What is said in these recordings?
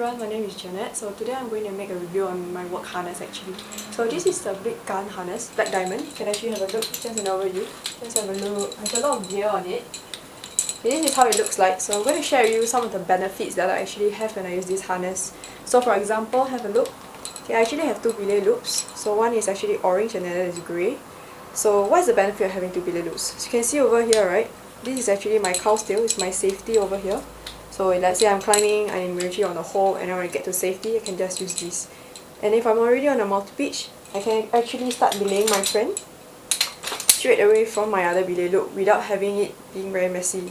everyone, my name is Janet. So today I'm going to make a review on my work harness actually. So this is the Big Gun harness, Black Diamond. You can actually have a look, just an overview. Just have a look, there's a lot of gear on it. Okay, this is how it looks like. So I'm going to share with you some of the benefits that I actually have when I use this harness. So for example, have a look. Okay, I actually have two belay loops. So one is actually orange and the other is grey. So what is the benefit of having two belay loops? So you can see over here, right? This is actually my cow's tail, it's my safety over here. So let's say I'm climbing, I'm actually on a hole and I want to get to safety, I can just use this. And if I'm already on a multi-pitch, I can actually start belaying my friend straight away from my other belay loop without having it being very messy.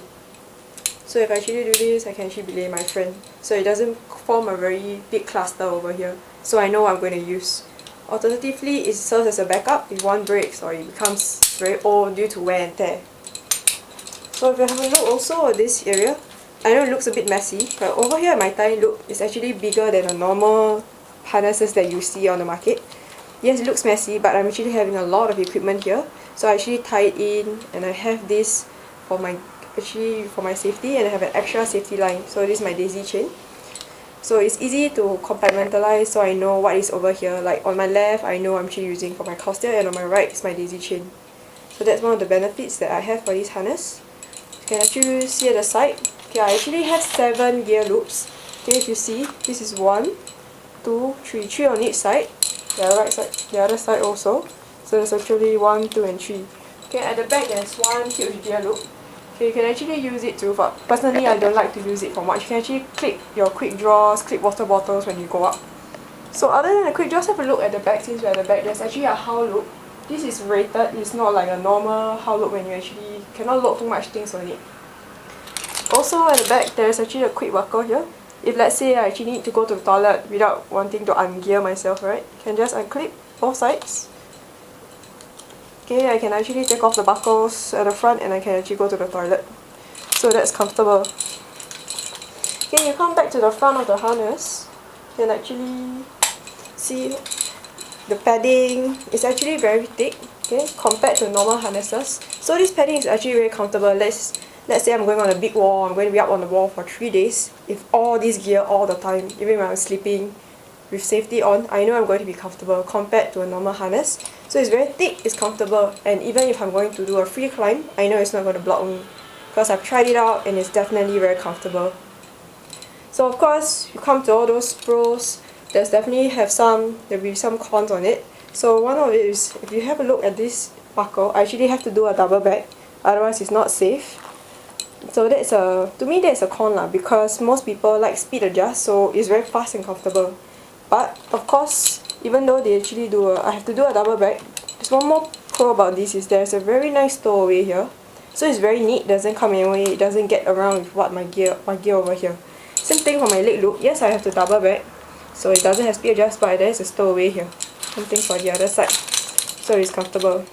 So if I actually do this, I can actually belay my friend. So it doesn't form a very big cluster over here. So I know what I'm going to use. Alternatively, it serves as a backup if one breaks or it becomes very old due to wear and tear. So if you have a look also at this area, I know it looks a bit messy, but over here my tiny loop is actually bigger than the normal harnesses that you see on the market. Yes, it looks messy, but I'm actually having a lot of equipment here. So I actually tie it in and I have this for my safety, and I have an extra safety line. So this is my daisy chain. So it's easy to compartmentalize, so I know what is over here. Like on my left, I know I'm actually using for my cow's tail, and on my right is my daisy chain. So that's one of the benefits that I have for this harness. You can actually see at the side. Okay, I actually have 7 gear loops. Okay, if you see, this is 1, 2, 3 on each side. The right side, the other side also. So there's actually 1, 2, and 3. Okay, at the back there's one huge gear loop. Okay, you can actually use it too, but personally I don't like to use it for much. You can actually clip your quick draws, clip water bottles when you go up. So other than the quick draws, have a look at the back. Since we're at the back, there's actually a hull loop. This is rated, it's not like a normal hull loop when you actually cannot load too much things on it. Also at the back, there's actually a quick buckle here. If let's say I actually need to go to the toilet without wanting to ungear myself, right, I can just unclip both sides. Okay, I can actually take off the buckles at the front and I can actually go to the toilet. So that's comfortable. Okay, you come back to the front of the harness, you can actually see the padding is actually very thick, okay, compared to normal harnesses. So this padding is actually very comfortable. Let's say I'm going on a big wall, I'm going to be up on the wall for 3 days. If all this gear all the time, even when I'm sleeping with safety on, I know I'm going to be comfortable compared to a normal harness. So it's very thick, it's comfortable, and even if I'm going to do a free climb, I know it's not going to block me because I've tried it out and it's definitely very comfortable. So of course, you come to all those pros, there'll be some cons on it. So one of it is, if you have a look at this buckle, I actually have to do a double bag, otherwise it's not safe. So to me that's a con lah, because most people like speed adjust, so it's very fast and comfortable. But of course, even though they actually I have to do a double bag, there's one more pro about this is there's a very nice stowaway here. So it's very neat, doesn't come in the way, it doesn't get around with my gear over here. Same thing for my leg loop. Yes, I have to double bag, so it doesn't have speed adjust, but there's a stowaway here. Same thing for the other side, so it's comfortable.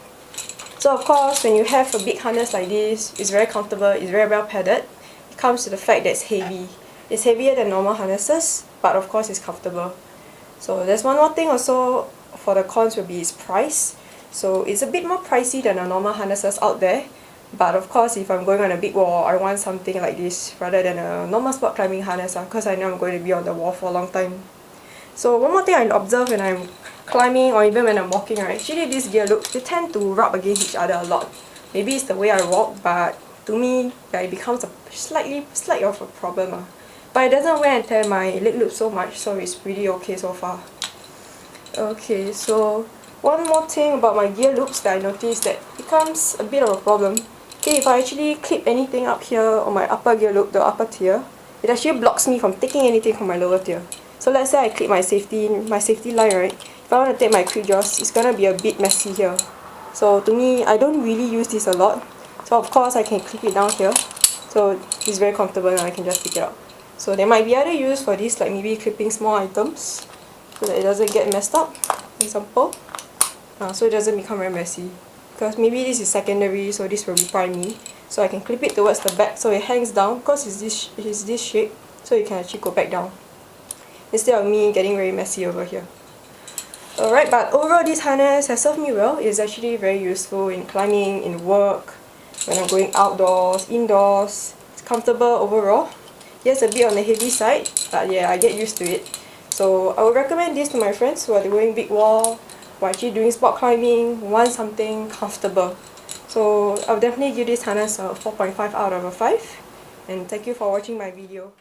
So of course, when you have a big harness like this, it's very comfortable, it's very well padded. It comes to the fact that it's heavy. It's heavier than normal harnesses, but of course it's comfortable. So there's one more thing also for the cons will be its price. So it's a bit more pricey than the normal harnesses out there. But of course, if I'm going on a big wall, I want something like this rather than a normal sport climbing harness, because I know I'm going to be on the wall for a long time. So one more thing I observe when I'm climbing or even when I'm walking, right, actually these gear loops, they tend to rub against each other a lot. Maybe it's the way I walk, but to me, yeah, it becomes a slight of a problem. But it doesn't wear and tear my leg loop so much, so it's pretty okay so far. Okay, so one more thing about my gear loops that I noticed that becomes a bit of a problem. Okay, if I actually clip anything up here on my upper gear loop, the upper tier, it actually blocks me from taking anything from my lower tier. So let's say I clip my safety line, right? If I want to take my quick draws, it's gonna be a bit messy here. So to me, I don't really use this a lot. So of course I can clip it down here. So it's very comfortable and I can just pick it up. So there might be other use for this, like maybe clipping small items so that it doesn't get messed up, for example. So it doesn't become very messy. Because maybe this is secondary, so this will be primary. So I can clip it towards the back so it hangs down because it's this shape, so it can actually go back down, instead of me getting very messy over here. Alright, but overall this harness has served me well. It's actually very useful in climbing, in work, when I'm going outdoors, indoors. It's comfortable overall. Yes, a bit on the heavy side, but yeah, I get used to it. So I would recommend this to my friends who are doing big wall, who are actually doing sport climbing, who want something comfortable. So I'll definitely give this harness a 4.5 out of a 5. And thank you for watching my video.